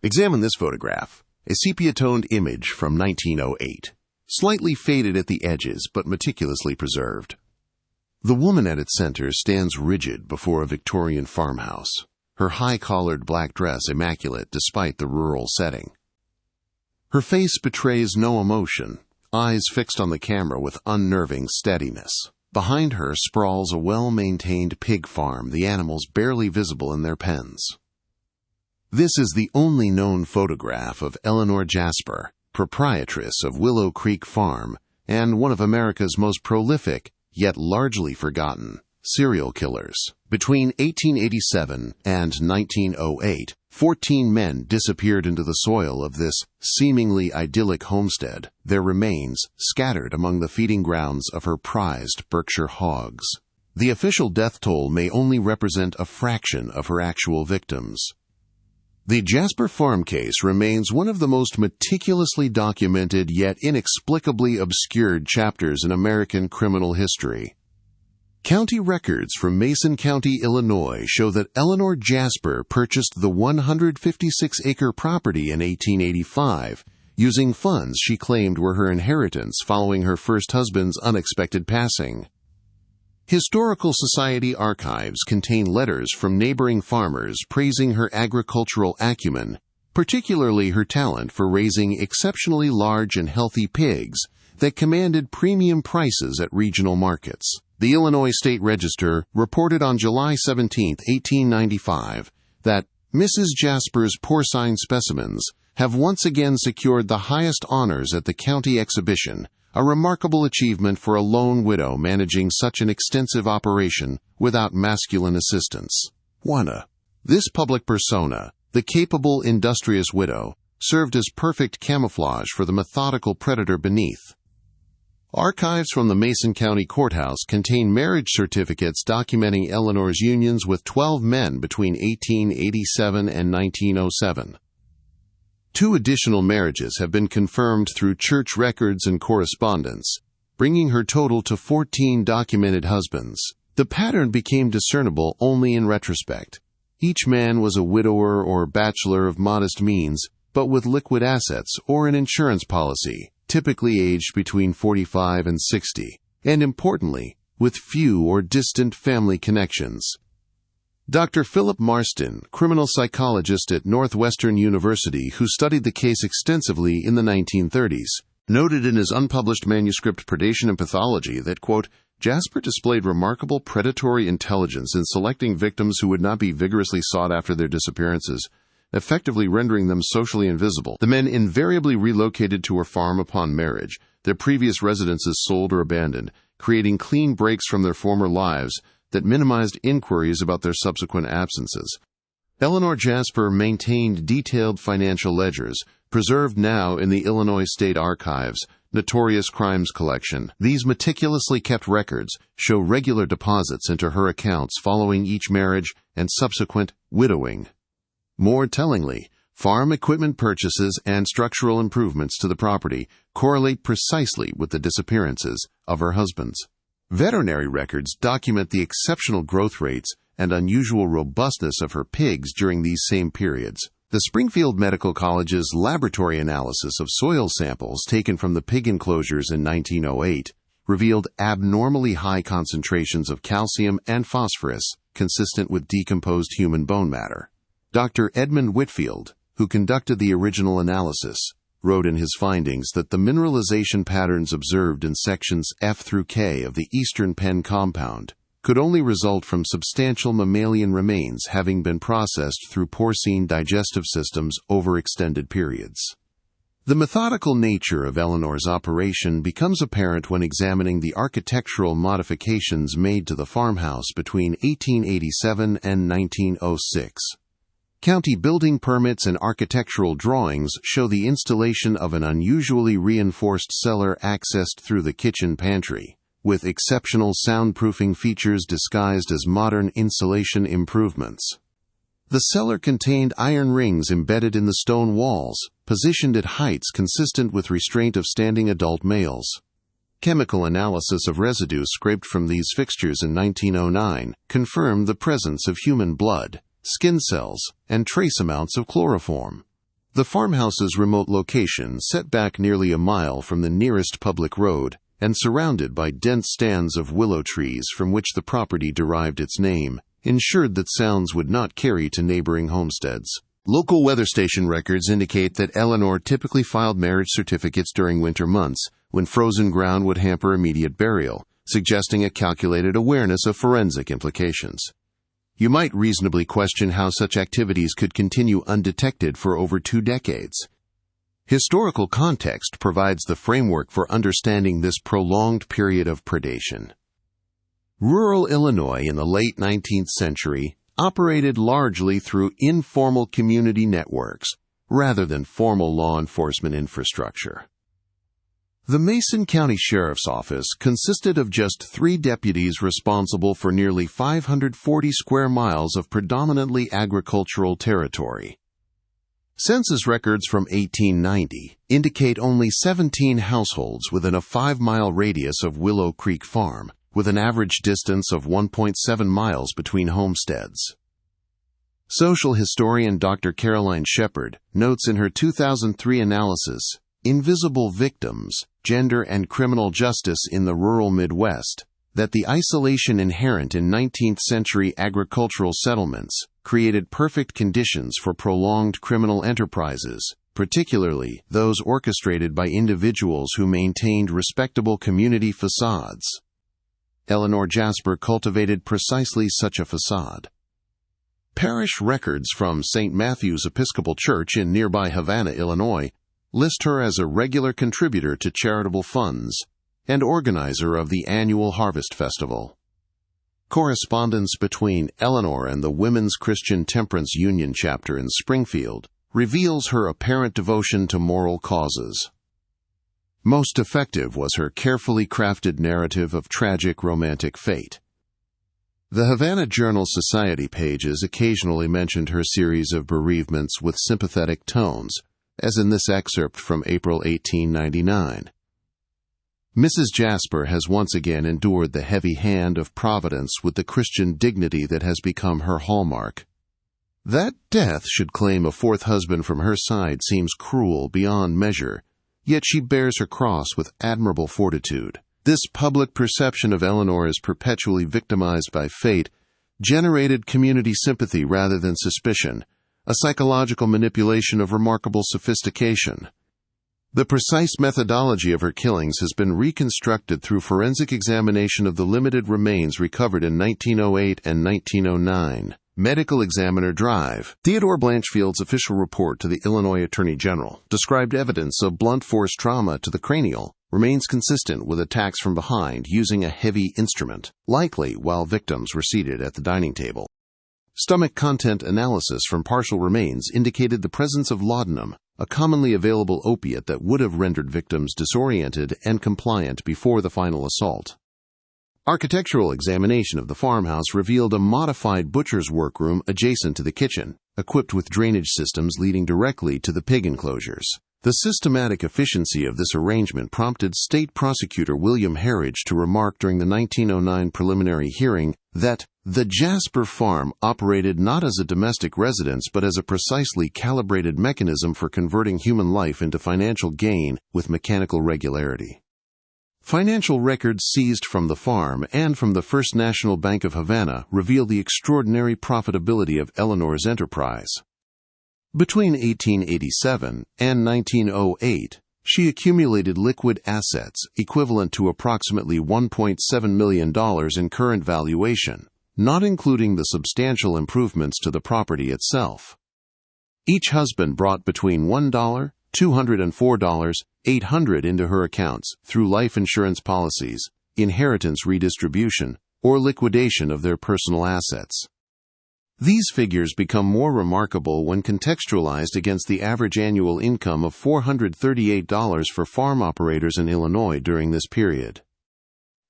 Examine this photograph, a sepia-toned image from 1908, slightly faded at the edges but meticulously preserved. The woman at its center stands rigid before a Victorian farmhouse, her high-collared black dress immaculate despite the rural setting. Her face betrays no emotion, eyes fixed on the camera with unnerving steadiness. Behind her sprawls a well-maintained pig farm, the animals barely visible in their pens. This is the only known photograph of Eleanor Jasper, proprietress of Willow Creek Farm and one of America's most prolific, yet largely forgotten, serial killers. Between 1887 and 1908, 14 men disappeared into the soil of this seemingly idyllic homestead, their remains scattered among the feeding grounds of her prized Berkshire hogs. The official death toll may only represent a fraction of her actual victims. The Jasper Farm case remains one of the most meticulously documented yet inexplicably obscured chapters in American criminal history. County records from Mason County, Illinois show that Eleanor Jasper purchased the 156-acre property in 1885, using funds she claimed were her inheritance following her first husband's unexpected passing. Historical Society archives contain letters from neighboring farmers praising her agricultural acumen, particularly her talent for raising exceptionally large and healthy pigs that commanded premium prices at regional markets. The Illinois State Register reported on July 17, 1895, that Mrs. Jasper's porcine specimens have once again secured the highest honors at the county exhibition, a remarkable achievement for a lone widow managing such an extensive operation without masculine assistance. 1. This public persona, the capable, industrious widow, served as perfect camouflage for the methodical predator beneath. Archives from the Mason County Courthouse contain marriage certificates documenting Eleanor's unions with 12 men between 1887 and 1907. 2 additional marriages have been confirmed through church records and correspondence, bringing her total to 14 documented husbands. The pattern became discernible only in retrospect. Each man was a widower or bachelor of modest means, but with liquid assets or an insurance policy, typically aged between 45 and 60, and importantly, with few or distant family connections. Dr. Philip Marston, criminal psychologist at Northwestern University who studied the case extensively in the 1930s, noted in his unpublished manuscript Predation and Pathology that, quote, Jasper displayed remarkable predatory intelligence in selecting victims who would not be vigorously sought after their disappearances, effectively rendering them socially invisible. The men invariably relocated to her farm upon marriage, their previous residences sold or abandoned, creating clean breaks from their former lives that minimized inquiries about their subsequent absences. Eleanor Jasper maintained detailed financial ledgers, preserved now in the Illinois State Archives' Notorious Crimes Collection. These meticulously kept records show regular deposits into her accounts following each marriage and subsequent widowing. More tellingly, farm equipment purchases and structural improvements to the property correlate precisely with the disappearances of her husbands. Veterinary records document the exceptional growth rates and unusual robustness of her pigs during these same periods. The Springfield Medical College's laboratory analysis of soil samples taken from the pig enclosures in 1908 revealed abnormally high concentrations of calcium and phosphorus consistent with decomposed human bone matter. Dr. Edmund Whitfield, who conducted the original analysis, wrote in his findings that the mineralization patterns observed in sections F through K of the Eastern Penn compound could only result from substantial mammalian remains having been processed through porcine digestive systems over extended periods. The methodical nature of Eleanor's operation becomes apparent when examining the architectural modifications made to the farmhouse between 1887 and 1906. County building permits and architectural drawings show the installation of an unusually reinforced cellar accessed through the kitchen pantry, with exceptional soundproofing features disguised as modern insulation improvements. The cellar contained iron rings embedded in the stone walls, positioned at heights consistent with restraint of standing adult males. Chemical analysis of residue scraped from these fixtures in 1909 confirmed the presence of human blood, skin cells, and trace amounts of chloroform. The farmhouse's remote location, set back nearly a mile from the nearest public road and surrounded by dense stands of willow trees from which the property derived its name, ensured that sounds would not carry to neighboring homesteads. Local weather station records indicate that Eleanor typically filed marriage certificates during winter months, when frozen ground would hamper immediate burial, suggesting a calculated awareness of forensic implications. You might reasonably question how such activities could continue undetected for over 2 decades. Historical context provides the framework for understanding this prolonged period of predation. Rural Illinois in the late 19th century operated largely through informal community networks, rather than formal law enforcement infrastructure. The Mason County Sheriff's Office consisted of just 3 deputies responsible for nearly 540 square miles of predominantly agricultural territory. Census records from 1890 indicate only 17 households within a 5-mile radius of Willow Creek Farm, with an average distance of 1.7 miles between homesteads. Social historian Dr. Caroline Shepard notes in her 2003 analysis, Invisible Victims, Gender and Criminal Justice in the Rural Midwest, that the isolation inherent in 19th-century agricultural settlements created perfect conditions for prolonged criminal enterprises, particularly those orchestrated by individuals who maintained respectable community facades. Eleanor Jasper cultivated precisely such a facade. Parish records from St. Matthew's Episcopal Church in nearby Havana, Illinois, list her as a regular contributor to charitable funds and organizer of the annual Harvest Festival. Correspondence between Eleanor and the Women's Christian Temperance Union chapter in Springfield reveals her apparent devotion to moral causes. Most effective was her carefully crafted narrative of tragic romantic fate. The Havana Journal Society pages occasionally mentioned her series of bereavements with sympathetic tones, as in this excerpt from April 1899. Mrs. Jasper has once again endured the heavy hand of Providence with the Christian dignity that has become her hallmark. That death should claim a 4th husband from her side seems cruel beyond measure, yet she bears her cross with admirable fortitude. This public perception of Eleanor as perpetually victimized by fate generated community sympathy rather than suspicion, a psychological manipulation of remarkable sophistication. The precise methodology of her killings has been reconstructed through forensic examination of the limited remains recovered in 1908 and 1909. Medical Examiner Drive. Theodore Blanchfield's official report to the Illinois Attorney General described evidence of blunt force trauma to the cranial remains consistent with attacks from behind using a heavy instrument, likely while victims were seated at the dining table. Stomach content analysis from partial remains indicated the presence of laudanum, a commonly available opiate that would have rendered victims disoriented and compliant before the final assault. Architectural examination of the farmhouse revealed a modified butcher's workroom adjacent to the kitchen, equipped with drainage systems leading directly to the pig enclosures. The systematic efficiency of this arrangement prompted State Prosecutor William Harridge to remark during the 1909 preliminary hearing that the Jasper farm operated not as a domestic residence but as a precisely calibrated mechanism for converting human life into financial gain with mechanical regularity. Financial records seized from the farm and from the First National Bank of Havana reveal the extraordinary profitability of Eleanor's enterprise. Between 1887 and 1908, she accumulated liquid assets equivalent to approximately $1.7 million in current valuation, not including the substantial improvements to the property itself. Each husband brought between $1, $204, $800 into her accounts through life insurance policies, inheritance redistribution, or liquidation of their personal assets. These figures become more remarkable when contextualized against the average annual income of $438 for farm operators in Illinois during this period.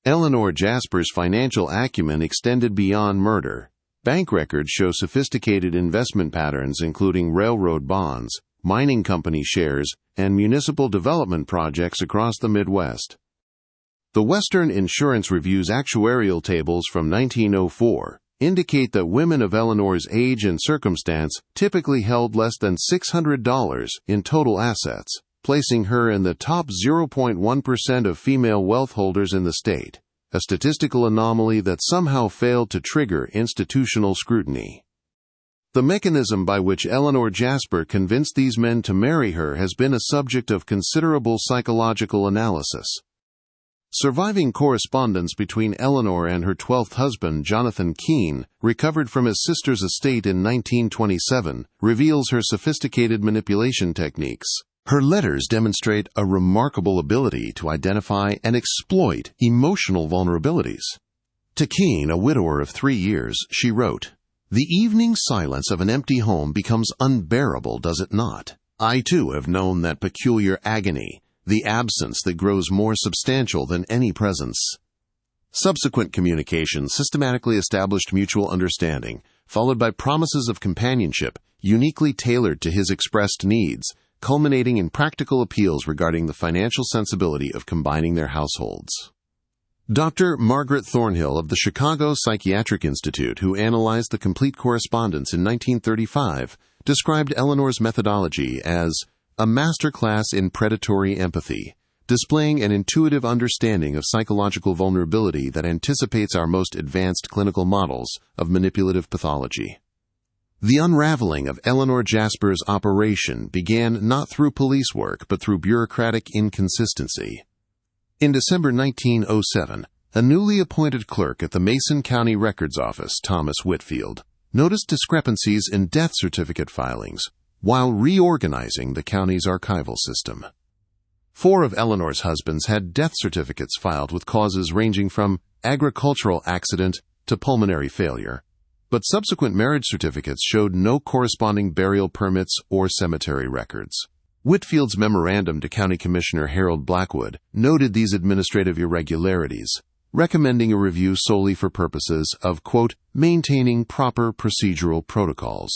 Eleanor Jasper's financial acumen extended beyond murder. Bank records show sophisticated investment patterns including railroad bonds, mining company shares, and municipal development projects across the Midwest. The Western Insurance Review's actuarial tables from 1904 indicate that women of Eleanor's age and circumstance typically held less than $600 in total assets, placing her in the top 0.1% of female wealth holders in the state, a statistical anomaly that somehow failed to trigger institutional scrutiny. The mechanism by which Eleanor Jasper convinced these men to marry her has been a subject of considerable psychological analysis. Surviving correspondence between Eleanor and her 12th husband, Jonathan Keene, recovered from his sister's estate in 1927, reveals her sophisticated manipulation techniques. Her letters demonstrate a remarkable ability to identify and exploit emotional vulnerabilities. To Keene, a widower of 3 years, she wrote, "The evening silence of an empty home becomes unbearable, does it not? I too have known that peculiar agony, the absence that grows more substantial than any presence." Subsequent communication systematically established mutual understanding, followed by promises of companionship uniquely tailored to his expressed needs, culminating in practical appeals regarding the financial sensibility of combining their households. Dr. Margaret Thornhill of the Chicago Psychiatric Institute, who analyzed the complete correspondence in 1935, described Eleanor's methodology as a masterclass in predatory empathy, displaying an intuitive understanding of psychological vulnerability that anticipates our most advanced clinical models of manipulative pathology. The unraveling of Eleanor Jasper's operation began not through police work but through bureaucratic inconsistency. In December 1907, a newly appointed clerk at the Mason County Records Office, Thomas Whitfield, noticed discrepancies in death certificate filings while reorganizing the county's archival system. 4 of Eleanor's husbands had death certificates filed with causes ranging from agricultural accident to pulmonary failure, but subsequent marriage certificates showed no corresponding burial permits or cemetery records. Whitfield's memorandum to County Commissioner Harold Blackwood noted these administrative irregularities, recommending a review solely for purposes of, quote, maintaining proper procedural protocols.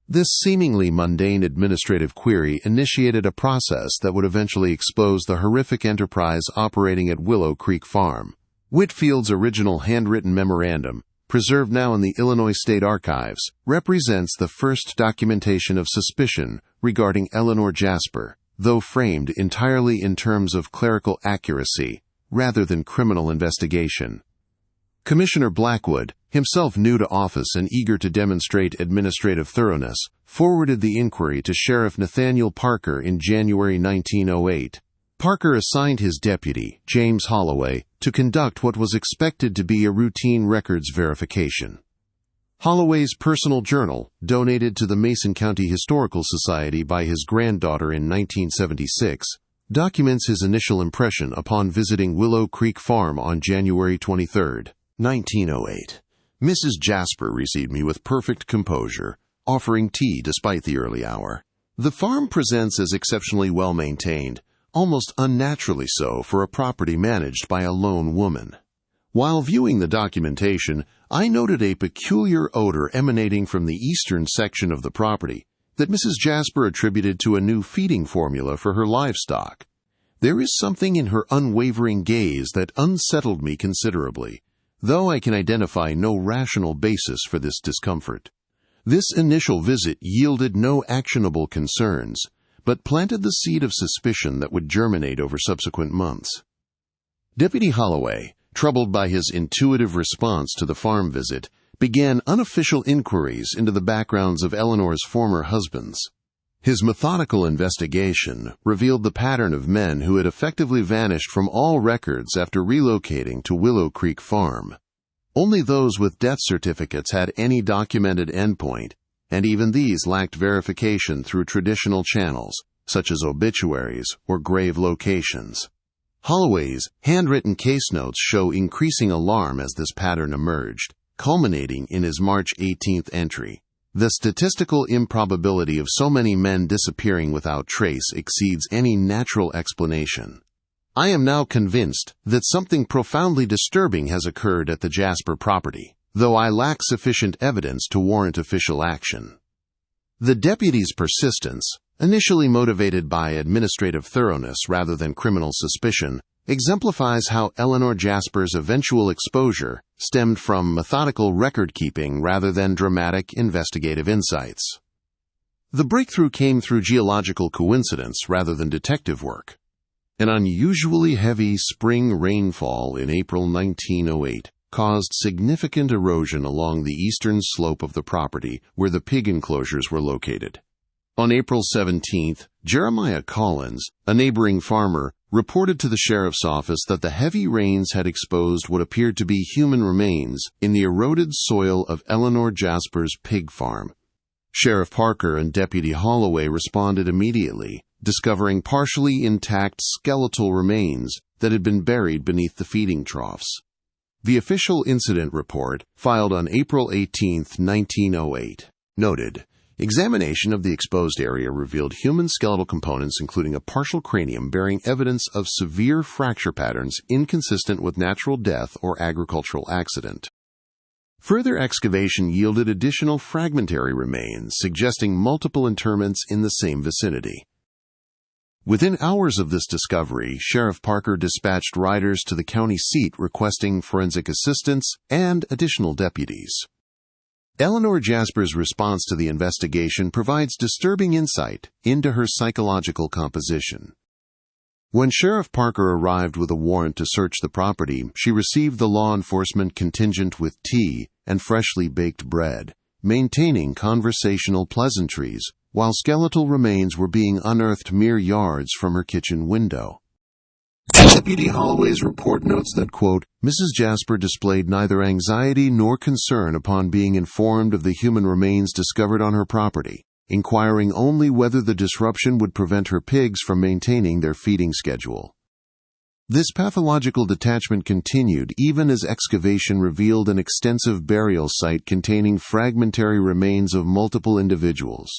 This seemingly mundane administrative query initiated a process that would eventually expose the horrific enterprise operating at Willow Creek Farm. Whitfield's original handwritten memorandum, preserved now in the Illinois State Archives, represents the first documentation of suspicion regarding Eleanor Jasper, though framed entirely in terms of clerical accuracy rather than criminal investigation. Commissioner Blackwood, himself new to office and eager to demonstrate administrative thoroughness, forwarded the inquiry to Sheriff Nathaniel Parker in January 1908. Parker assigned his deputy, James Holloway, to conduct what was expected to be a routine records verification. Holloway's personal journal, donated to the Mason County Historical Society by his granddaughter in 1976, documents his initial impression upon visiting Willow Creek Farm on January 23, 1908. Mrs. Jasper received me with perfect composure, offering tea despite the early hour. The farm presents as exceptionally well maintained, almost unnaturally so for a property managed by a lone woman. While viewing the documentation, I noted a peculiar odor emanating from the eastern section of the property that Mrs. Jasper attributed to a new feeding formula for her livestock. There is something in her unwavering gaze that unsettled me considerably, though I can identify no rational basis for this discomfort. This initial visit yielded no actionable concerns, but planted the seed of suspicion that would germinate over subsequent months. Deputy Holloway, troubled by his intuitive response to the farm visit, began unofficial inquiries into the backgrounds of Eleanor's former husbands. His methodical investigation revealed the pattern of men who had effectively vanished from all records after relocating to Willow Creek Farm. Only those with death certificates had any documented endpoint, and even these lacked verification through traditional channels, such as obituaries or grave locations. Holloway's handwritten case notes show increasing alarm as this pattern emerged, culminating in his March 18th entry. The statistical improbability of so many men disappearing without trace exceeds any natural explanation. I am now convinced that something profoundly disturbing has occurred at the Jasper property, though I lack sufficient evidence to warrant official action. The deputy's persistence, initially motivated by administrative thoroughness rather than criminal suspicion, exemplifies how Eleanor Jasper's eventual exposure stemmed from methodical record-keeping rather than dramatic investigative insights. The breakthrough came through geological coincidence rather than detective work. An unusually heavy spring rainfall in April 1908 caused significant erosion along the eastern slope of the property where the pig enclosures were located. On April 17, Jeremiah Collins, a neighboring farmer, reported to the sheriff's office that the heavy rains had exposed what appeared to be human remains in the eroded soil of Eleanor Jasper's pig farm. Sheriff Parker and Deputy Holloway responded immediately, discovering partially intact skeletal remains that had been buried beneath the feeding troughs. The official incident report, filed on April 18, 1908, noted, "Examination of the exposed area revealed human skeletal components including a partial cranium bearing evidence of severe fracture patterns inconsistent with natural death or agricultural accident." Further excavation yielded additional fragmentary remains, suggesting multiple interments in the same vicinity. Within hours of this discovery, Sheriff Parker dispatched riders to the county seat requesting forensic assistance and additional deputies. Eleanor Jasper's response to the investigation provides disturbing insight into her psychological composition. When Sheriff Parker arrived with a warrant to search the property, she received the law enforcement contingent with tea and freshly baked bread, maintaining conversational pleasantries, while skeletal remains were being unearthed mere yards from her kitchen window. Deputy Holloway's report notes that, quote, "Mrs. Jasper displayed neither anxiety nor concern upon being informed of the human remains discovered on her property, inquiring only whether the disruption would prevent her pigs from maintaining their feeding schedule." This pathological detachment continued even as excavation revealed an extensive burial site containing fragmentary remains of multiple individuals.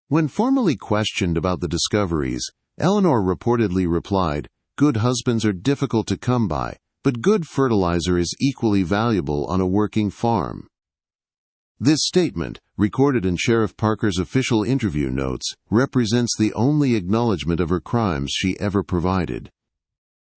When formally questioned about the discoveries, Eleanor reportedly replied, "Good husbands are difficult to come by, but good fertilizer is equally valuable on a working farm." This statement, recorded in Sheriff Parker's official interview notes, represents the only acknowledgement of her crimes she ever provided.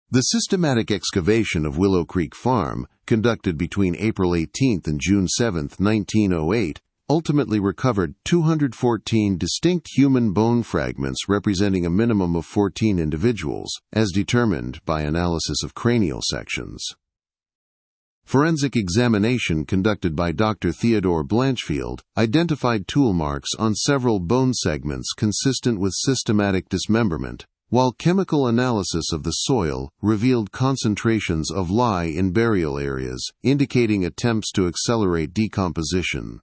The systematic excavation of Willow Creek Farm, conducted between April 18 and June 7, 1908, ultimately recovered 214 distinct human bone fragments representing a minimum of 14 individuals, as determined by analysis of cranial sections. Forensic examination conducted by Dr. Theodore Blanchfield identified tool marks on several bone segments consistent with systematic dismemberment, while chemical analysis of the soil revealed concentrations of lye in burial areas, indicating attempts to accelerate decomposition.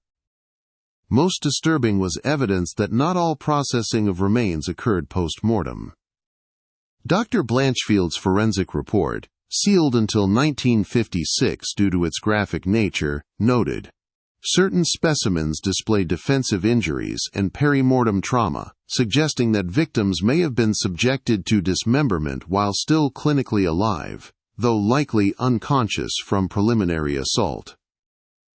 Most disturbing was evidence that not all processing of remains occurred post-mortem. Dr. Blanchfield's forensic report, sealed until 1956 due to its graphic nature, noted, "Certain specimens display defensive injuries and perimortem trauma, suggesting that victims may have been subjected to dismemberment while still clinically alive, though likely unconscious from preliminary assault."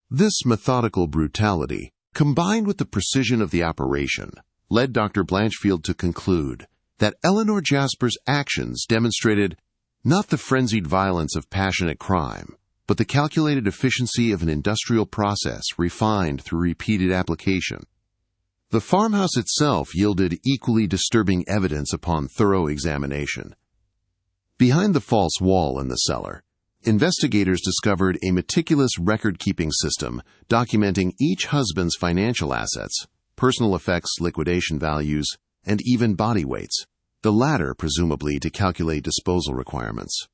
This methodical brutality, combined with the precision of the operation, led Dr. Blanchfield to conclude that Eleanor Jasper's actions demonstrated not the frenzied violence of passionate crime, but the calculated efficiency of an industrial process refined through repeated application. The farmhouse itself yielded equally disturbing evidence upon thorough examination. Behind the false wall in the cellar, investigators discovered a meticulous record-keeping system documenting each husband's financial assets, personal effects, liquidation values, and even body weights, the latter presumably to calculate disposal requirements.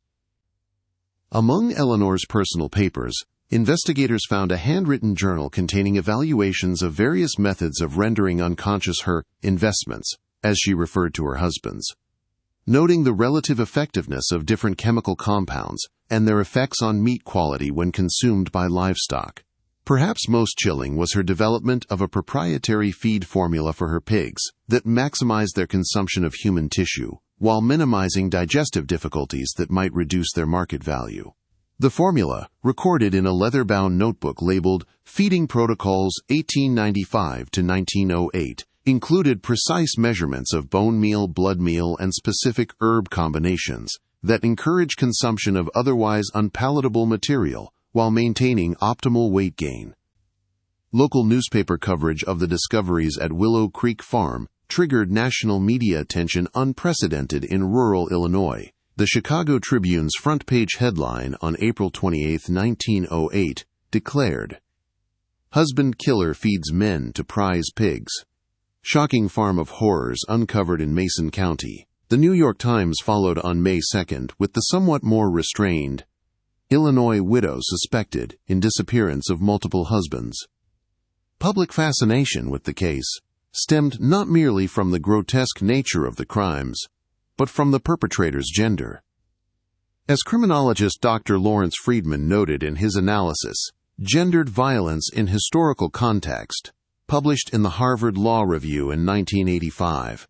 Among Eleanor's personal papers, investigators found a handwritten journal containing evaluations of various methods of rendering unconscious her investments, as she referred to her husband's, noting the relative effectiveness of different chemical compounds and their effects on meat quality when consumed by livestock. Perhaps most chilling was her development of a proprietary feed formula for her pigs that maximized their consumption of human tissue, while minimizing digestive difficulties that might reduce their market value. The formula, recorded in a leather-bound notebook labeled Feeding Protocols 1895 to 1908, included precise measurements of bone meal, blood meal, and specific herb combinations, that encourage consumption of otherwise unpalatable material while maintaining optimal weight gain. Local newspaper coverage of the discoveries at Willow Creek Farm triggered national media attention unprecedented in rural Illinois. The Chicago Tribune's front-page headline on April 28, 1908, declared, "Husband killer feeds men to prize pigs. Shocking farm of horrors uncovered in Mason County." The New York Times followed on May 2 with the somewhat more restrained, "Illinois widow suspected in disappearance of multiple husbands." Public fascination with the case stemmed not merely from the grotesque nature of the crimes, but from the perpetrator's gender. As criminologist Dr. Lawrence Friedman noted in his analysis, Gendered Violence in Historical Context, published in the Harvard Law Review in 1985,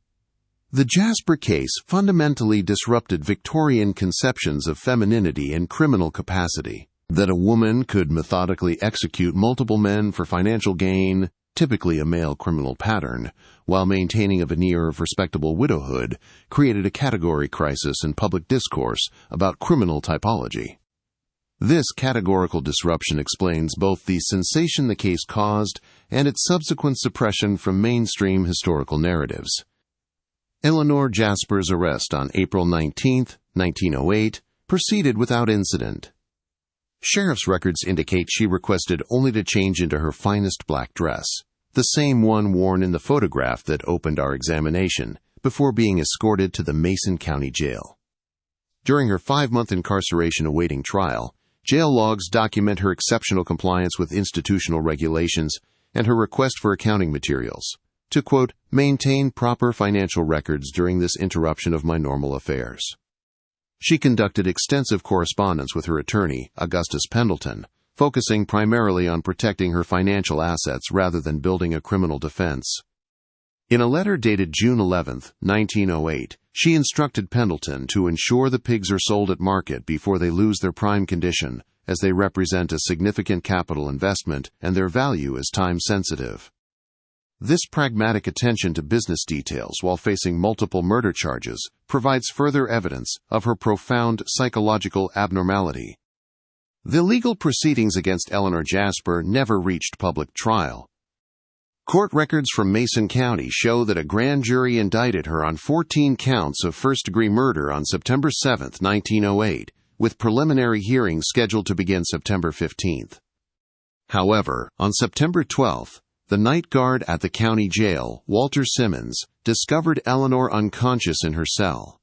the Jasper case fundamentally disrupted Victorian conceptions of femininity and criminal capacity. That a woman could methodically execute multiple men for financial gain, typically a male criminal pattern, while maintaining a veneer of respectable widowhood, created a category crisis in public discourse about criminal typology. This categorical disruption explains both the sensation the case caused and its subsequent suppression from mainstream historical narratives. Eleanor Jasper's arrest on April 19, 1908, proceeded without incident. Sheriff's records indicate she requested only to change into her finest black dress, the same one worn in the photograph that opened our examination, before being escorted to the Mason County Jail. During her 5-month incarceration awaiting trial, jail logs document her exceptional compliance with institutional regulations and her request for accounting materials to, quote, "maintain proper financial records during this interruption of my normal affairs." She conducted extensive correspondence with her attorney, Augustus Pendleton, focusing primarily on protecting her financial assets rather than building a criminal defense. In a letter dated June 11, 1908, she instructed Pendleton to ensure the pigs are sold at market before they lose their prime condition, as they represent a significant capital investment and their value is time-sensitive. This pragmatic attention to business details while facing multiple murder charges provides further evidence of her profound psychological abnormality. The legal proceedings against Eleanor Jasper never reached public trial. Court records from Mason County show that a grand jury indicted her on 14 counts of first-degree murder on September 7, 1908, with preliminary hearings scheduled to begin September 15. However, on September 12, the night guard at the county jail, Walter Simmons, discovered Eleanor unconscious in her cell.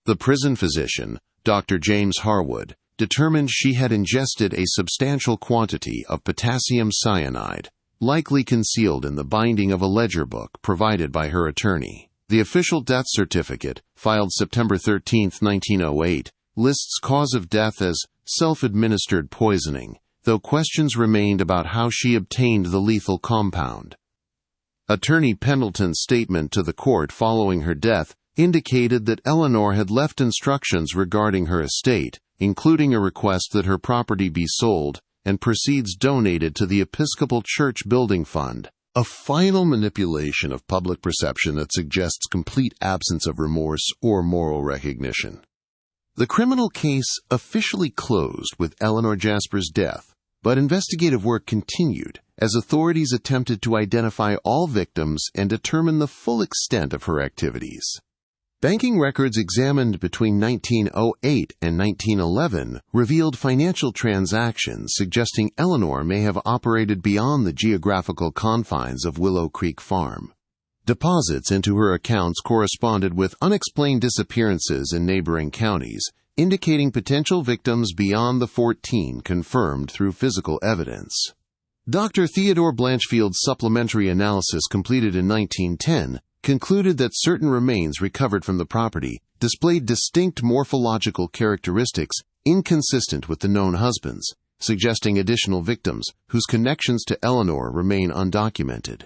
The prison physician, Dr. James Harwood, determined she had ingested a substantial quantity of potassium cyanide, likely concealed in the binding of a ledger book provided by her attorney. The official death certificate, filed September 13, 1908, lists cause of death as self-administered poisoning, though questions remained about how she obtained the lethal compound. Attorney Pendleton's statement to the court following her death indicated that Eleanor had left instructions regarding her estate, including a request that her property be sold and proceeds donated to the Episcopal Church Building Fund, a final manipulation of public perception that suggests complete absence of remorse or moral recognition. The criminal case officially closed with Eleanor Jasper's death, but investigative work continued as authorities attempted to identify all victims and determine the full extent of her activities. Banking records examined between 1908 and 1911 revealed financial transactions suggesting Eleanor may have operated beyond the geographical confines of Willow Creek Farm. Deposits into her accounts corresponded with unexplained disappearances in neighboring counties, indicating potential victims beyond the 14 confirmed through physical evidence. Dr. Theodore Blanchfield's supplementary analysis completed in 1910 concluded that certain remains recovered from the property displayed distinct morphological characteristics inconsistent with the known husbands, suggesting additional victims whose connections to Eleanor remain undocumented.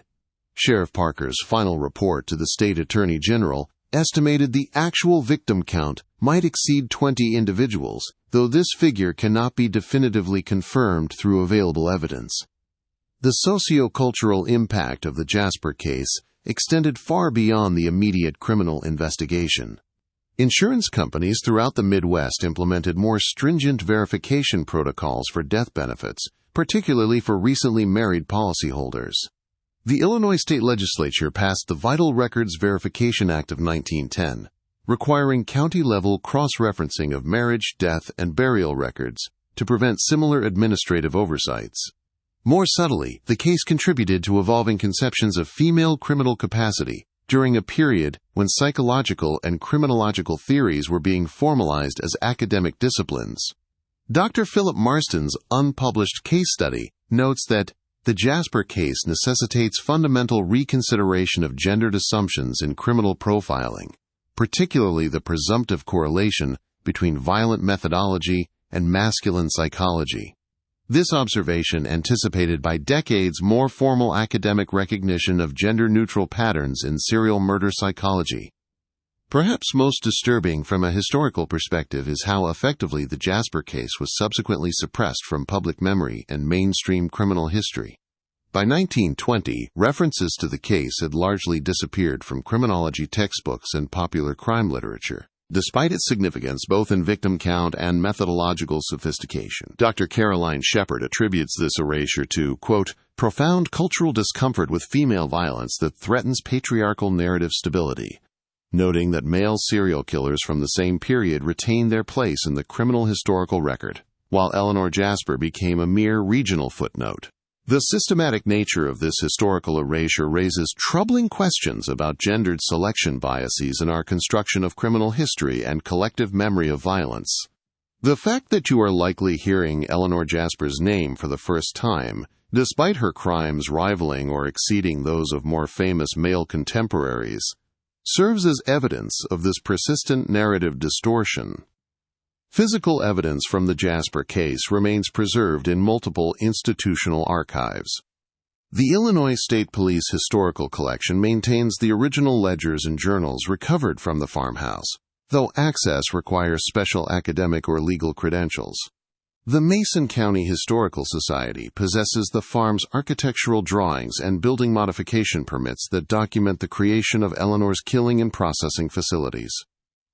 Sheriff Parker's final report to the state attorney general estimated the actual victim count might exceed 20 individuals, though this figure cannot be definitively confirmed through available evidence. The socio-cultural impact of the Jasper case extended far beyond the immediate criminal investigation. Insurance companies throughout the Midwest implemented more stringent verification protocols for death benefits, particularly for recently married policyholders. The Illinois state legislature passed the Vital Records Verification Act of 1910, requiring county-level cross-referencing of marriage, death, and burial records to prevent similar administrative oversights. More subtly, the case contributed to evolving conceptions of female criminal capacity during a period when psychological and criminological theories were being formalized as academic disciplines. Dr. Philip Marston's unpublished case study notes that the Jasper case necessitates fundamental reconsideration of gendered assumptions in criminal profiling, particularly the presumptive correlation between violent methodology and masculine psychology. This observation anticipated by decades more formal academic recognition of gender-neutral patterns in serial murder psychology. Perhaps most disturbing from a historical perspective is how effectively the Jasper case was subsequently suppressed from public memory and mainstream criminal history. By 1920, references to the case had largely disappeared from criminology textbooks and popular crime literature, despite its significance both in victim count and methodological sophistication. Dr. Caroline Shepard attributes this erasure to, quote, profound cultural discomfort with female violence that threatens patriarchal narrative stability, noting that male serial killers from the same period retained their place in the criminal historical record, while Eleanor Jasper became a mere regional footnote. The systematic nature of this historical erasure raises troubling questions about gendered selection biases in our construction of criminal history and collective memory of violence. The fact that you are likely hearing Eleanor Jasper's name for the first time, despite her crimes rivaling or exceeding those of more famous male contemporaries, serves as evidence of this persistent narrative distortion. Physical evidence from the Jasper case remains preserved in multiple institutional archives. The Illinois State Police Historical Collection maintains the original ledgers and journals recovered from the farmhouse, though access requires special academic or legal credentials. The Mason County Historical Society possesses the farm's architectural drawings and building modification permits that document the creation of Eleanor's killing and processing facilities.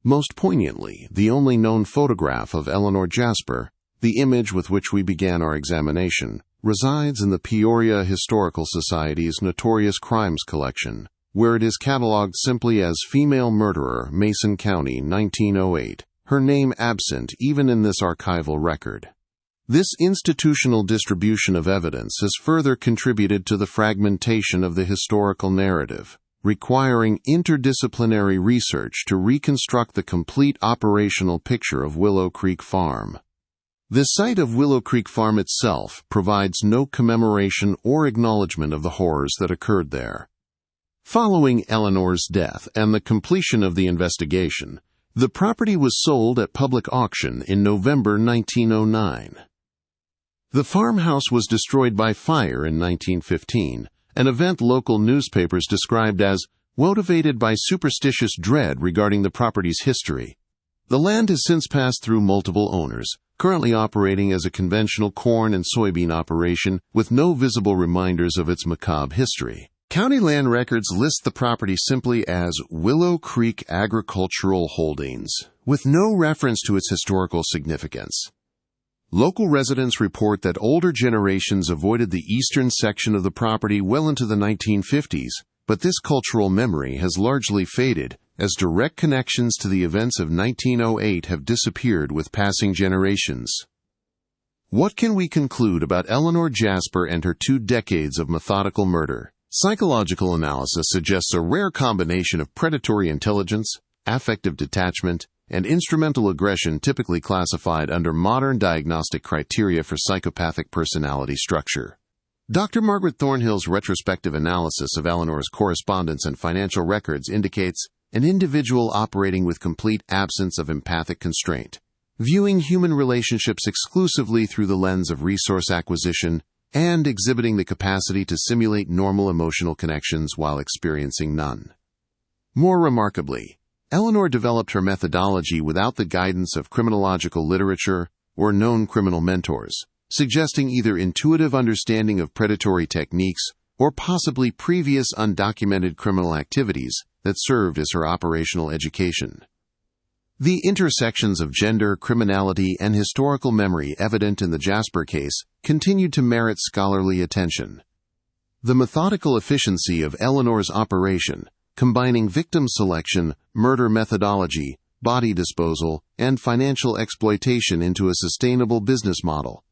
Most poignantly, the only known photograph of Eleanor Jasper, the image with which we began our examination, resides in the Peoria Historical Society's Notorious Crimes collection, where it is cataloged simply as Female Murderer, Mason County, 1908, her name absent even in this archival record. This institutional distribution of evidence has further contributed to the fragmentation of the historical narrative, requiring interdisciplinary research to reconstruct the complete operational picture of Willow Creek Farm. The site of Willow Creek Farm itself provides no commemoration or acknowledgement of the horrors that occurred there. Following Eleanor's death and the completion of the investigation, the property was sold at public auction in November 1909. The farmhouse was destroyed by fire in 1915, an event local newspapers described as motivated by superstitious dread regarding the property's history. The land has since passed through multiple owners, currently operating as a conventional corn and soybean operation with no visible reminders of its macabre history. County land records list the property simply as Willow Creek Agricultural Holdings, with no reference to its historical significance. Local residents report that older generations avoided the eastern section of the property well into the 1950s, but this cultural memory has largely faded as direct connections to the events of 1908 have disappeared with passing generations. What can we conclude about Eleanor Jasper and her 2 decades of methodical murder? Psychological analysis suggests a rare combination of predatory intelligence, affective detachment, and instrumental aggression typically classified under modern diagnostic criteria for psychopathic personality structure. Dr. Margaret Thornhill's retrospective analysis of Eleanor's correspondence and financial records indicates an individual operating with complete absence of empathic constraint, viewing human relationships exclusively through the lens of resource acquisition, and exhibiting the capacity to simulate normal emotional connections while experiencing none. More remarkably, Eleanor developed her methodology without the guidance of criminological literature or known criminal mentors, suggesting either intuitive understanding of predatory techniques or possibly previous undocumented criminal activities that served as her operational education. The intersections of gender, criminality, and historical memory evident in the Jasper case continued to merit scholarly attention. The methodical efficiency of Eleanor's operation, combining victim selection, murder methodology, body disposal, and financial exploitation into a sustainable business model,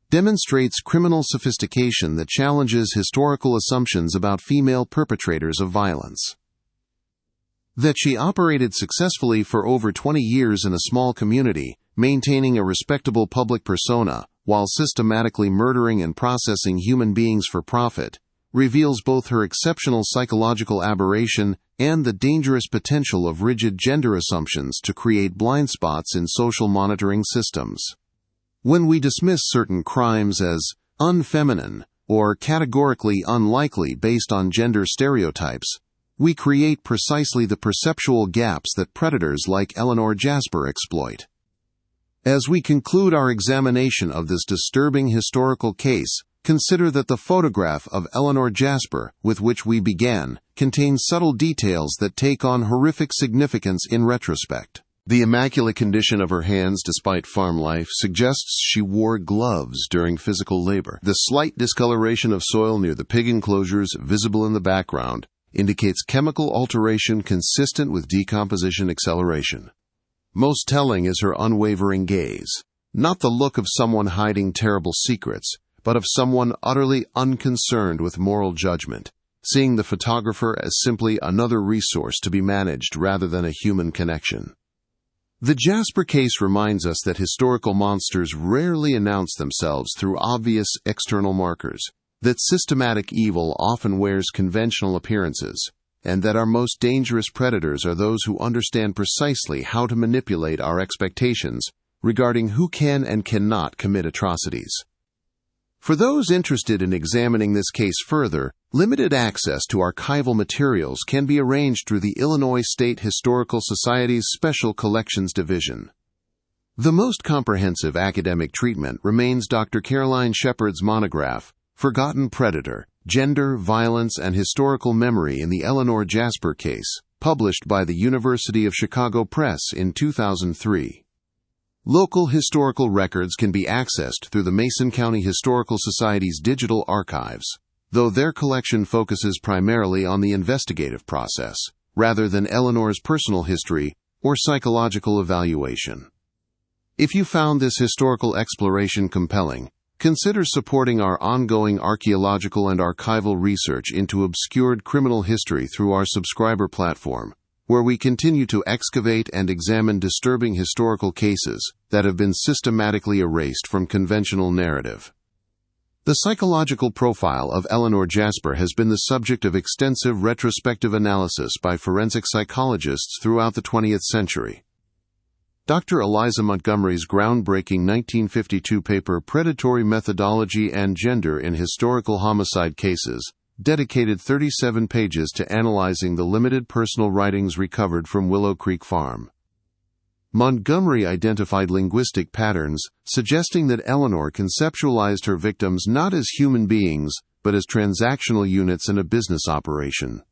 demonstrates criminal sophistication that challenges historical assumptions about female perpetrators of violence. That she operated successfully for over 20 years in a small community, maintaining a respectable public persona, while systematically murdering and processing human beings for profit, reveals both her exceptional psychological aberration and the dangerous potential of rigid gender assumptions to create blind spots in social monitoring systems. When we dismiss certain crimes as unfeminine or categorically unlikely based on gender stereotypes, we create precisely the perceptual gaps that predators like Eleanor Jasper exploit. As we conclude our examination of this disturbing historical case, consider that the photograph of Eleanor Jasper, with which we began, contains subtle details that take on horrific significance in retrospect. The immaculate condition of her hands despite farm life suggests she wore gloves during physical labor. The slight discoloration of soil near the pig enclosures, visible in the background, indicates chemical alteration consistent with decomposition acceleration. Most telling is her unwavering gaze, not the look of someone hiding terrible secrets, but of someone utterly unconcerned with moral judgment, seeing the photographer as simply another resource to be managed rather than a human connection. The Jasper case reminds us that historical monsters rarely announce themselves through obvious external markers, that systematic evil often wears conventional appearances, and that our most dangerous predators are those who understand precisely how to manipulate our expectations regarding who can and cannot commit atrocities. For those interested in examining this case further, limited access to archival materials can be arranged through the Illinois State Historical Society's Special Collections Division. The most comprehensive academic treatment remains Dr. Caroline Shepard's monograph, Forgotten Predator: Gender, Violence, and Historical Memory in the Eleanor Jasper Case, published by the University of Chicago Press in 2003. Local historical records can be accessed through the Mason County Historical Society's digital archives, though their collection focuses primarily on the investigative process, rather than Eleanor's personal history or psychological evaluation. If you found this historical exploration compelling, consider supporting our ongoing archaeological and archival research into obscured criminal history through our subscriber platform, where we continue to excavate and examine disturbing historical cases that have been systematically erased from conventional narrative. The psychological profile of Eleanor Jasper has been the subject of extensive retrospective analysis by forensic psychologists throughout the 20th century. Dr. Eliza Montgomery's groundbreaking 1952 paper Predatory Methodology and Gender in Historical Homicide Cases dedicated 37 pages to analyzing the limited personal writings recovered from Willow Creek Farm. Montgomery identified linguistic patterns, suggesting that Eleanor conceptualized her victims not as human beings, but as transactional units in a business operation.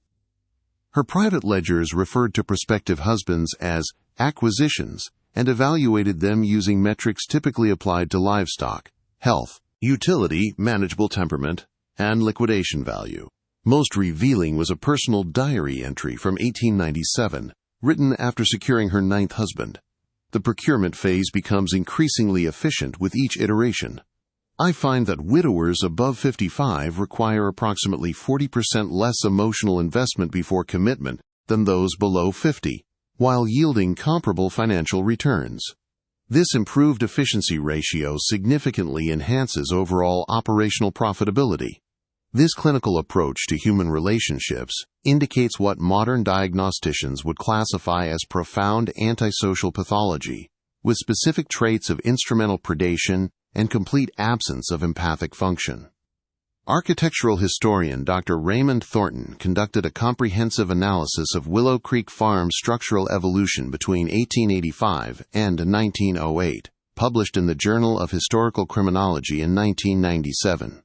Her private ledgers referred to prospective husbands as acquisitions and evaluated them using metrics typically applied to livestock: health, utility, manageable temperament, and liquidation value. Most revealing was a personal diary entry from 1897, written after securing her ninth husband. The procurement phase becomes increasingly efficient with each iteration. I find that widowers above 55 require approximately 40% less emotional investment before commitment than those below 50, while yielding comparable financial returns. This improved efficiency ratio significantly enhances overall operational profitability. This clinical approach to human relationships indicates what modern diagnosticians would classify as profound antisocial pathology, with specific traits of instrumental predation and complete absence of empathic function. Architectural historian Dr. Raymond Thornton conducted a comprehensive analysis of Willow Creek Farm structural evolution between 1885 and 1908, published in the Journal of Historical Criminology in 1997.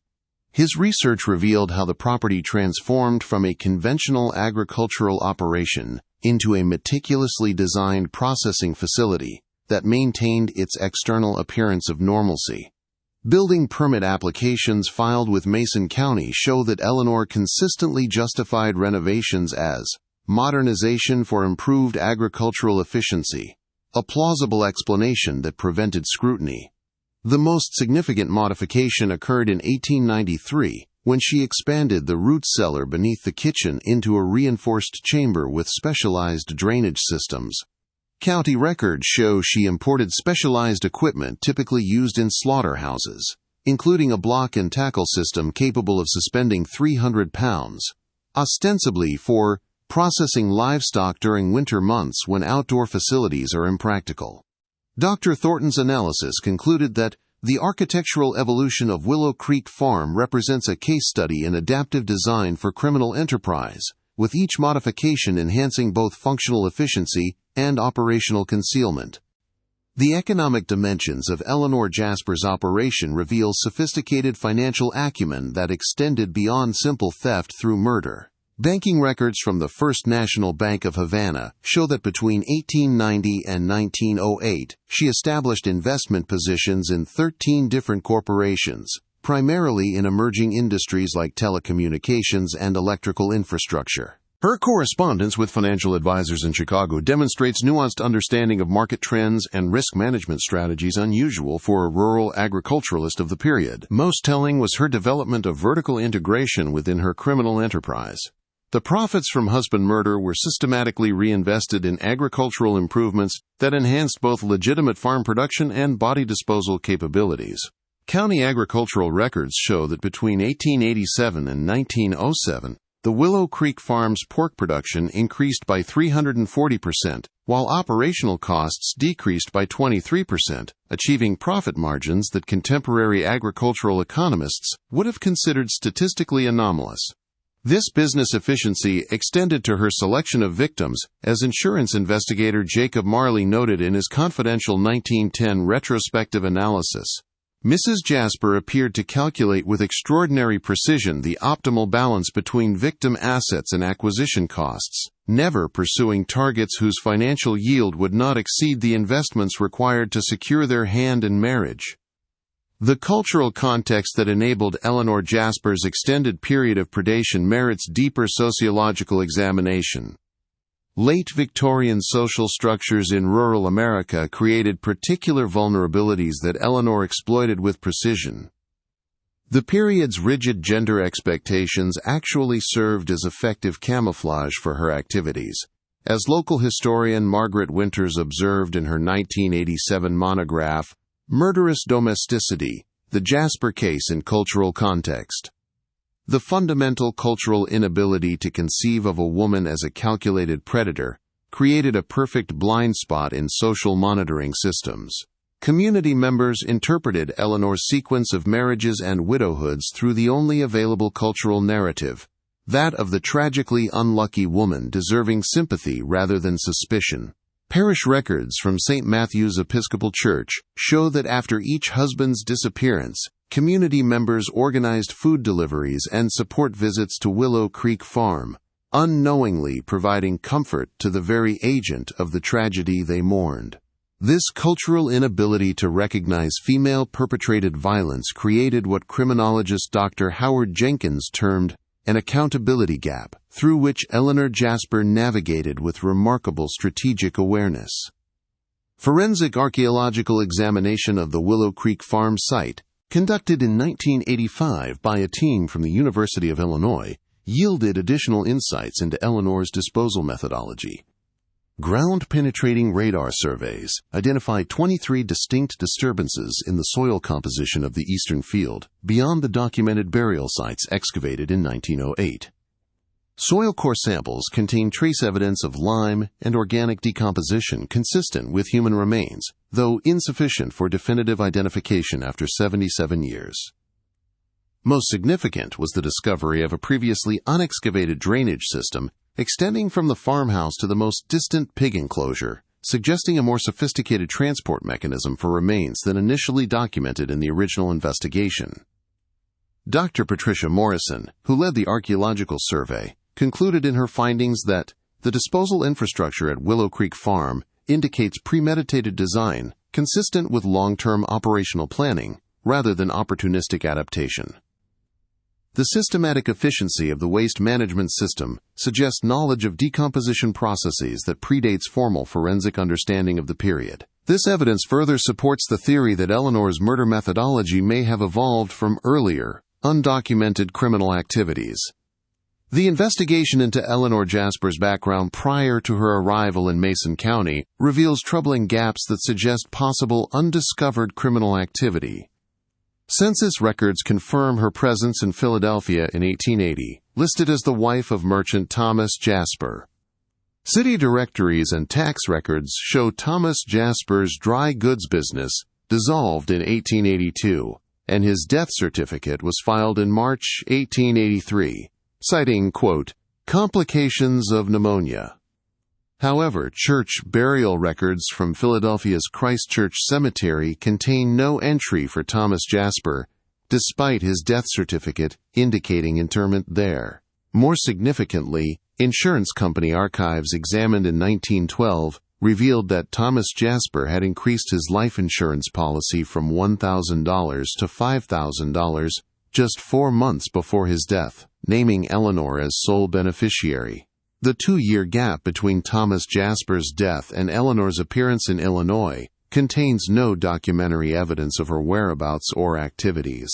His research revealed how the property transformed from a conventional agricultural operation into a meticulously designed processing facility that maintained its external appearance of normalcy. Building permit applications filed with Mason County show that Eleanor consistently justified renovations as modernization for improved agricultural efficiency, a plausible explanation that prevented scrutiny. The most significant modification occurred in 1893, when she expanded the root cellar beneath the kitchen into a reinforced chamber with specialized drainage systems. County records show she imported specialized equipment typically used in slaughterhouses, including a block and tackle system capable of suspending 300 pounds, ostensibly for processing livestock during winter months when outdoor facilities are impractical. Dr. Thornton's analysis concluded that the architectural evolution of Willow Creek Farm represents a case study in adaptive design for criminal enterprise, with each modification enhancing both functional efficiency and operational concealment. The economic dimensions of Eleanor Jasper's operation reveal sophisticated financial acumen that extended beyond simple theft through murder. Banking records from the First National Bank of Havana show that between 1890 and 1908, she established investment positions in 13 different corporations, primarily in emerging industries like telecommunications and electrical infrastructure. Her correspondence with financial advisors in Chicago demonstrates nuanced understanding of market trends and risk management strategies unusual for a rural agriculturalist of the period. Most telling was her development of vertical integration within her criminal enterprise. The profits from husband murder were systematically reinvested in agricultural improvements that enhanced both legitimate farm production and body disposal capabilities. County agricultural records show that between 1887 and 1907, the Willow Creek Farm's pork production increased by 340%, while operational costs decreased by 23%, achieving profit margins that contemporary agricultural economists would have considered statistically anomalous. This business efficiency extended to her selection of victims, as insurance investigator Jacob Marley noted in his confidential 1910 retrospective analysis. Mrs. Jasper appeared to calculate with extraordinary precision the optimal balance between victim assets and acquisition costs, never pursuing targets whose financial yield would not exceed the investments required to secure their hand in marriage. The cultural context that enabled Eleanor Jasper's extended period of predation merits deeper sociological examination. Late Victorian social structures in rural America created particular vulnerabilities that Eleanor exploited with precision. The period's rigid gender expectations actually served as effective camouflage for her activities. As local historian Margaret Winters observed in her 1987 monograph, Murderous Domesticity, The Jasper Case in Cultural Context. The fundamental cultural inability to conceive of a woman as a calculated predator created a perfect blind spot in social monitoring systems. Community members interpreted Eleanor's sequence of marriages and widowhoods through the only available cultural narrative, that of the tragically unlucky woman deserving sympathy rather than suspicion. Parish records from St. Matthew's Episcopal Church show that after each husband's disappearance, community members organized food deliveries and support visits to Willow Creek Farm, unknowingly providing comfort to the very agent of the tragedy they mourned. This cultural inability to recognize female-perpetrated violence created what criminologist Dr. Howard Jenkins termed an accountability gap, through which Eleanor Jasper navigated with remarkable strategic awareness. Forensic archaeological examination of the Willow Creek Farm site, conducted in 1985 by a team from the University of Illinois, yielded additional insights into Eleanor's disposal methodology. Ground-penetrating radar surveys identified 23 distinct disturbances in the soil composition of the eastern field, beyond the documented burial sites excavated in 1908. Soil core samples contain trace evidence of lime and organic decomposition consistent with human remains, though insufficient for definitive identification after 77 years. Most significant was the discovery of a previously unexcavated drainage system extending from the farmhouse to the most distant pig enclosure, suggesting a more sophisticated transport mechanism for remains than initially documented in the original investigation. Dr. Patricia Morrison, who led the archaeological survey, concluded in her findings that The disposal infrastructure at Willow Creek Farm indicates premeditated design consistent with long-term operational planning rather than opportunistic adaptation. The systematic efficiency of the waste management system suggests knowledge of decomposition processes that predates formal forensic understanding of the period. This evidence further supports the theory that Eleanor's murder methodology may have evolved from earlier, undocumented criminal activities. The investigation into Eleanor Jasper's background prior to her arrival in Mason County reveals troubling gaps that suggest possible undiscovered criminal activity. Census records confirm her presence in Philadelphia in 1880, listed as the wife of merchant Thomas Jasper. City directories and tax records show Thomas Jasper's dry goods business dissolved in 1882, and his death certificate was filed in March 1883, citing, quote, complications of pneumonia. However, church burial records from Philadelphia's Christ Church Cemetery contain no entry for Thomas Jasper, despite his death certificate indicating interment there. More significantly, insurance company archives examined in 1912 revealed that Thomas Jasper had increased his life insurance policy from $1,000 to $5,000 just 4 months before his death, naming Eleanor as sole beneficiary. The 2-year gap between Thomas Jasper's death and Eleanor's appearance in Illinois contains no documentary evidence of her whereabouts or activities.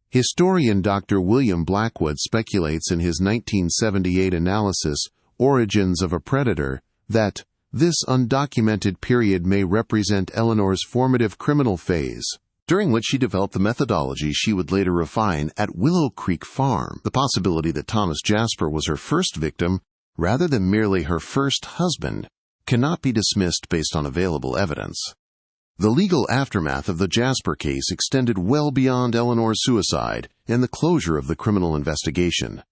Historian Dr. William Blackwood speculates in his 1978 analysis, Origins of a Predator, that this undocumented period may represent Eleanor's formative criminal phase, during which she developed the methodology she would later refine at Willow Creek Farm. The possibility that Thomas Jasper was her first victim rather than merely her first husband cannot be dismissed based on available evidence. The legal aftermath of the Jasper case extended well beyond Eleanor's suicide and the closure of the criminal investigation.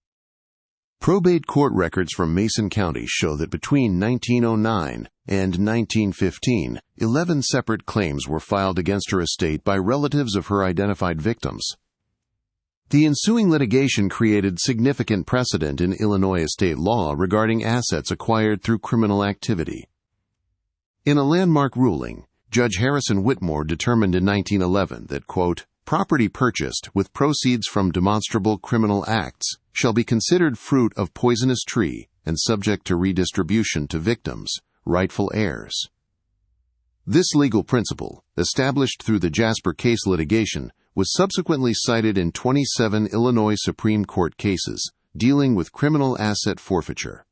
Probate court records from Mason County show that between 1909 and 1915, 11 separate claims were filed against her estate by relatives of her identified victims. The ensuing litigation created significant precedent in Illinois estate law regarding assets acquired through criminal activity. In a landmark ruling, Judge Harrison Whitmore determined in 1911 that, quote, property purchased with proceeds from demonstrable criminal acts shall be considered fruit of poisonous tree and subject to redistribution to victims, rightful heirs. This legal principle, established through the Jasper case litigation, was subsequently cited in 27 Illinois Supreme Court cases dealing with criminal asset forfeiture.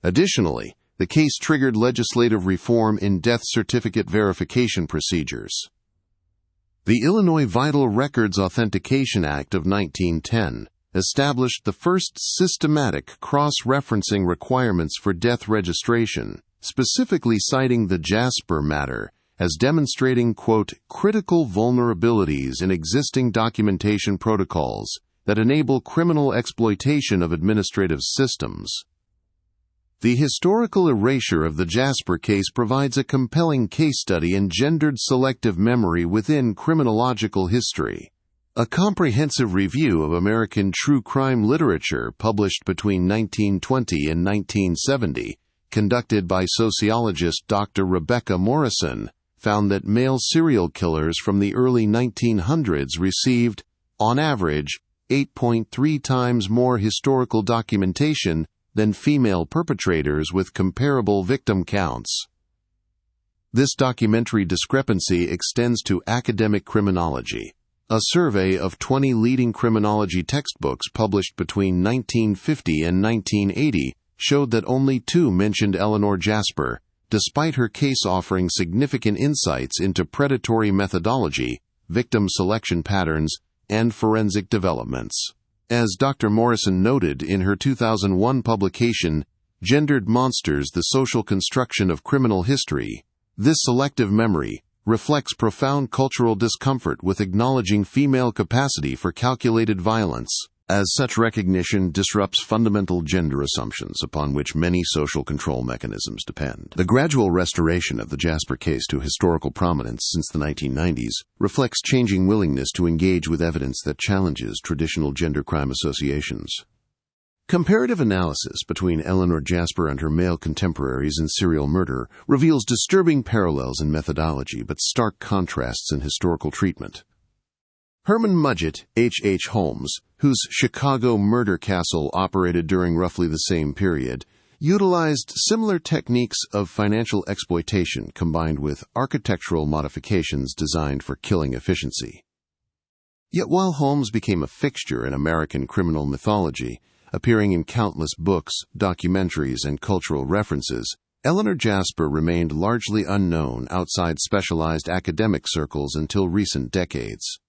Additionally, the case triggered legislative reform in death certificate verification procedures. The Illinois Vital Records Authentication Act of 1910 established the first systematic cross-referencing requirements for death registration, specifically citing the Jasper matter as demonstrating, quote, critical vulnerabilities in existing documentation protocols that enable criminal exploitation of administrative systems. The historical erasure of the Jasper case provides a compelling case study in gendered selective memory within criminological history. A comprehensive review of American true crime literature published between 1920 and 1970, conducted by sociologist Dr. Rebecca Morrison, found that male serial killers from the early 1900s received, on average, 8.3 times more historical documentation than female perpetrators with comparable victim counts. This documentary discrepancy extends to academic criminology. A survey of 20 leading criminology textbooks published between 1950 and 1980 showed that only 2 mentioned Eleanor Jasper, despite her case offering significant insights into predatory methodology, victim selection patterns, and forensic developments. As Dr. Morrison noted in her 2001 publication, Gendered Monsters: The Social Construction of Criminal History, this selective memory reflects profound cultural discomfort with acknowledging female capacity for calculated violence. As such, recognition disrupts fundamental gender assumptions upon which many social control mechanisms depend. The gradual restoration of the Jasper case to historical prominence since the 1990s reflects changing willingness to engage with evidence that challenges traditional gender crime associations. Comparative analysis between Eleanor Jasper and her male contemporaries in serial murder reveals disturbing parallels in methodology but stark contrasts in historical treatment. Herman Mudgett, H. Holmes, whose Chicago murder castle operated during roughly the same period, utilized similar techniques of financial exploitation combined with architectural modifications designed for killing efficiency. Yet while Holmes became a fixture in American criminal mythology, appearing in countless books, documentaries, and cultural references, Eleanor Jasper remained largely unknown outside specialized academic circles until recent decades.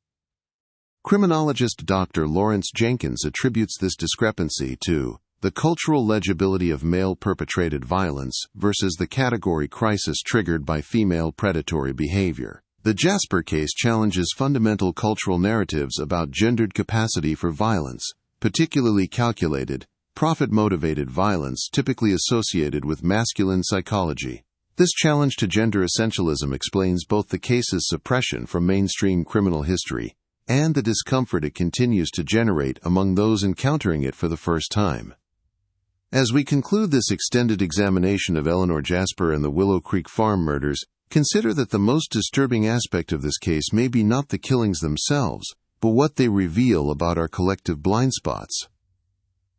Criminologist Dr. Lawrence Jenkins attributes this discrepancy to the cultural legibility of male-perpetrated violence versus the category crisis triggered by female predatory behavior. The Jasper case challenges fundamental cultural narratives about gendered capacity for violence, particularly calculated, profit-motivated violence typically associated with masculine psychology. This challenge to gender essentialism explains both the case's suppression from mainstream criminal history and the discomfort it continues to generate among those encountering it for the first time. As we conclude this extended examination of Eleanor Jasper and the Willow Creek Farm murders, consider that the most disturbing aspect of this case may be not the killings themselves, but what they reveal about our collective blind spots.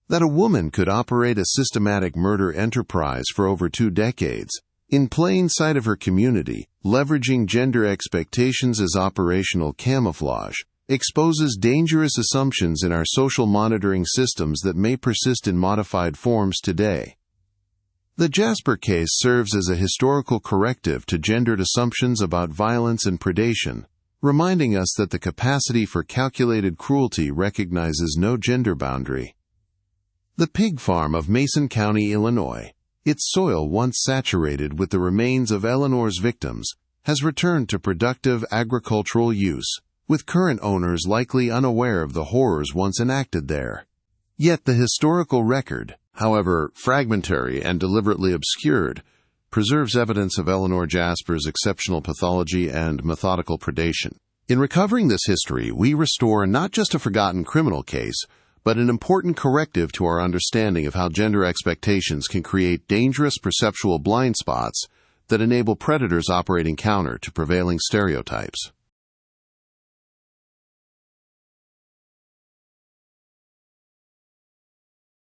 That a woman could operate a systematic murder enterprise for over 2 decades, in plain sight of her community, leveraging gender expectations as operational camouflage, exposes dangerous assumptions in our social monitoring systems that may persist in modified forms today. The Jasper case serves as a historical corrective to gendered assumptions about violence and predation, reminding us that the capacity for calculated cruelty recognizes no gender boundary. The pig farm of Mason County, Illinois, its soil once saturated with the remains of Eleanor's victims, has returned to productive agricultural use, with current owners likely unaware of the horrors once enacted there. Yet the historical record, however fragmentary and deliberately obscured, preserves evidence of Eleanor Jasper's exceptional pathology and methodical predation. In recovering this history, we restore not just a forgotten criminal case, but an important corrective to our understanding of how gender expectations can create dangerous perceptual blind spots that enable predators operating counter to prevailing stereotypes.